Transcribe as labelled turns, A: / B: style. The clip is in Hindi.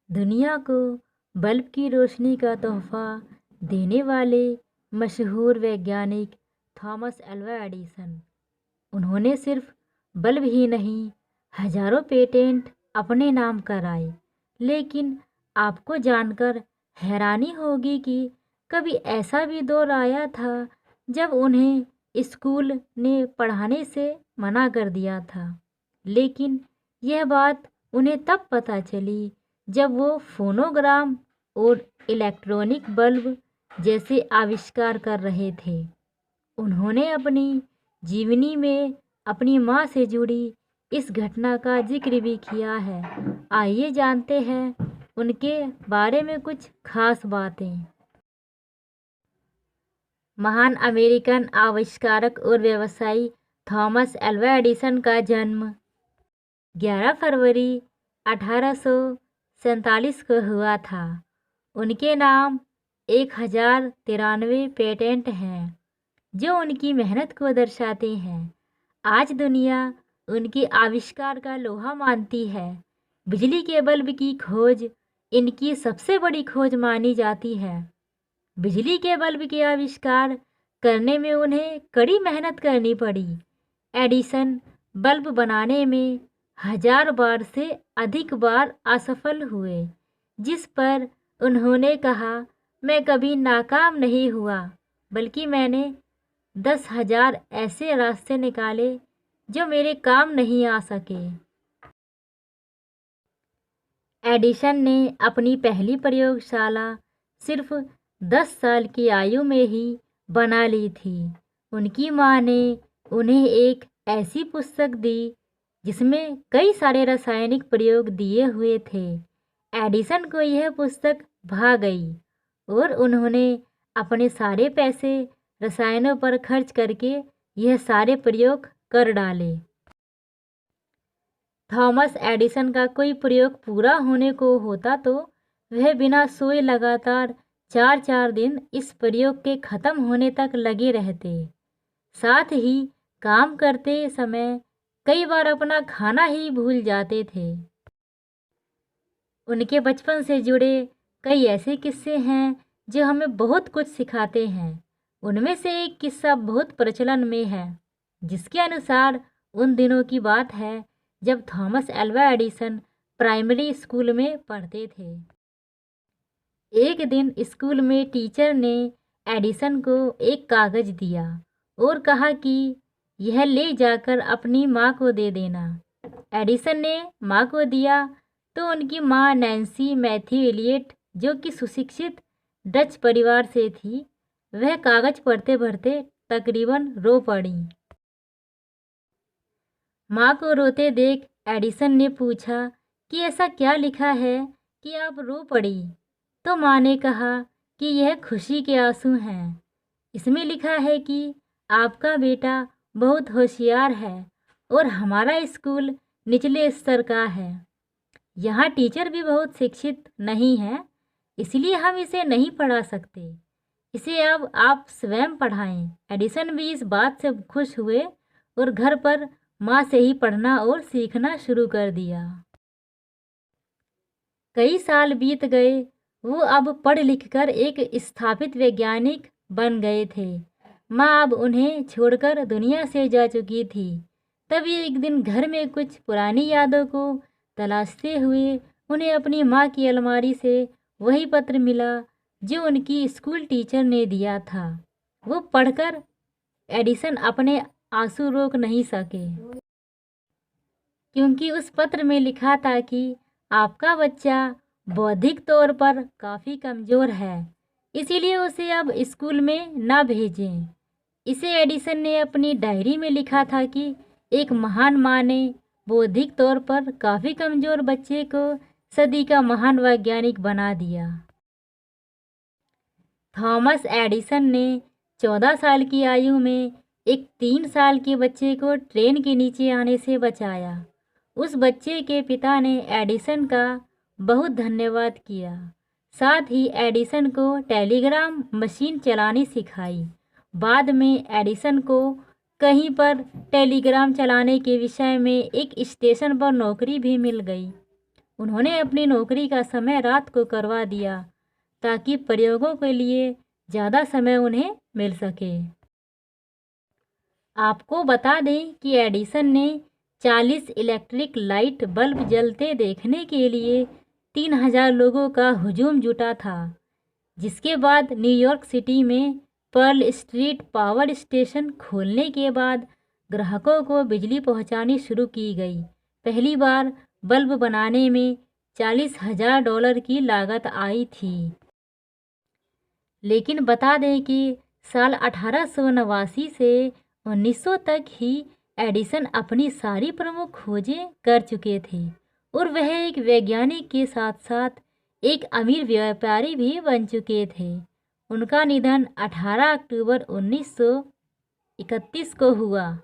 A: दुनिया को बल्ब की रोशनी का तोहफा देने वाले मशहूर वैज्ञानिक थॉमस अल्वा एडिसन। उन्होंने सिर्फ बल्ब ही नहीं, हजारों पेटेंट अपने नाम कराए। लेकिन आपको जानकर हैरानी होगी कि कभी ऐसा भी दौर आया था जब उन्हें स्कूल ने पढ़ाने से मना कर दिया था। लेकिन यह बात उन्हें तब पता चली जब वो फोनोग्राम और इलेक्ट्रॉनिक बल्ब जैसे आविष्कार कर रहे थे। उन्होंने अपनी जीवनी में अपनी माँ से जुड़ी इस घटना का जिक्र भी किया है। आइए जानते हैं उनके बारे में कुछ खास बातें। महान अमेरिकन आविष्कारक और व्यवसायी थॉमस अल्वा एडिसन का जन्म 11 फरवरी 1847 को हुआ था। उनके नाम 1093 पेटेंट हैं जो उनकी मेहनत को दर्शाते हैं। आज दुनिया उनके आविष्कार का लोहा मानती है। बिजली के बल्ब की खोज इनकी सबसे बड़ी खोज मानी जाती है। बिजली के बल्ब के आविष्कार करने में उन्हें कड़ी मेहनत करनी पड़ी। एडिसन बल्ब बनाने में 1000 बार से अधिक बार असफल हुए, जिस पर उन्होंने कहा, मैं कभी नाकाम नहीं हुआ, बल्कि मैंने 10,000 ऐसे रास्ते निकाले जो मेरे काम नहीं आ सके। एडिसन ने अपनी पहली प्रयोगशाला सिर्फ 10 साल की आयु में ही बना ली थी। उनकी माँ ने उन्हें एक ऐसी पुस्तक दी जिसमें कई सारे रासायनिक प्रयोग दिए हुए थे। एडिसन को यह पुस्तक भा गई और उन्होंने अपने सारे पैसे रसायनों पर खर्च करके यह सारे प्रयोग कर डाले। थॉमस एडिसन का कोई प्रयोग पूरा होने को होता तो वह बिना सोए लगातार 4-4 दिन इस प्रयोग के खत्म होने तक लगे रहते। साथ ही काम करते समय कई बार अपना खाना ही भूल जाते थे। उनके बचपन से जुड़े कई ऐसे किस्से हैं जो हमें बहुत कुछ सिखाते हैं। उनमें से एक किस्सा बहुत प्रचलन में है, जिसके अनुसार उन दिनों की बात है जब Thomas Alva Edison primary school में पढ़ते थे। एक दिन स्कूल में टीचर ने एडिसन को एक कागज दिया और कहा कि यह ले जाकर अपनी माँ को दे देना। एडिसन ने माँ को दिया तो उनकी माँ नैन्सी मैथ्यू एलियट, जो कि सुशिक्षित डच परिवार से थी, वह कागज पढ़ते पढ़ते तकरीबन रो पड़ी। माँ को रोते देख एडिसन ने पूछा कि ऐसा क्या लिखा है कि आप रो पड़ी? तो माँ ने कहा कि यह खुशी के आंसू हैं। इसमें लिखा है कि आपका बेटा बहुत होशियार है और हमारा स्कूल निचले स्तर का है। यहाँ टीचर भी बहुत शिक्षित नहीं है, इसलिए हम इसे नहीं पढ़ा सकते। इसे अब आप स्वयं पढ़ाएं। एडिसन भी इस बात से खुश हुए और घर पर माँ से ही पढ़ना और सीखना शुरू कर दिया। कई साल बीत गए। वो अब पढ़ लिख कर एक स्थापित वैज्ञानिक बन गए थे। माँ अब उन्हें छोड़कर दुनिया से जा चुकी थी। तभी एक दिन घर में कुछ पुरानी यादों को तलाशते हुए उन्हें अपनी माँ की अलमारी से वही पत्र मिला जो उनकी स्कूल टीचर ने दिया था। वो पढ़कर एडिसन अपने आंसू रोक नहीं सके, क्योंकि उस पत्र में लिखा था कि आपका बच्चा बौद्धिक तौर पर काफ़ी कमज़ोर है, इसीलिए उसे अब स्कूल में ना भेजें। इसे एडिसन ने अपनी डायरी में लिखा था कि एक महान माँ ने बौद्धिक तौर पर काफ़ी कमज़ोर बच्चे को सदी का महान वैज्ञानिक बना दिया। थॉमस एडिसन ने 14 साल की आयु में एक 3 साल के बच्चे को ट्रेन के नीचे आने से बचाया। उस बच्चे के पिता ने एडिसन का बहुत धन्यवाद किया। साथ ही एडिसन को टेलीग्राम मशीन चलानी सिखाई। बाद में एडिसन को कहीं पर टेलीग्राम चलाने के विषय में एक स्टेशन पर नौकरी भी मिल गई। उन्होंने अपनी नौकरी का समय रात को करवा दिया ताकि प्रयोगों के लिए ज़्यादा समय उन्हें मिल सके। आपको बता दें कि एडिसन ने 40 इलेक्ट्रिक लाइट बल्ब जलते देखने के लिए 3000 लोगों का हुजूम जुटा था, जिसके बाद न्यूयॉर्क सिटी में पर्ल स्ट्रीट पावर स्टेशन खोलने के बाद ग्राहकों को बिजली पहुंचानी शुरू की गई। पहली बार बल्ब बनाने में $40,000 की लागत आई थी। लेकिन बता दें कि साल 1889 से 1900 तक ही एडिसन अपनी सारी प्रमुख खोजें कर चुके थे और वह एक वैज्ञानिक के साथ साथ एक अमीर व्यापारी भी बन चुके थे। उनका निधन 18 अक्टूबर 1931 को हुआ।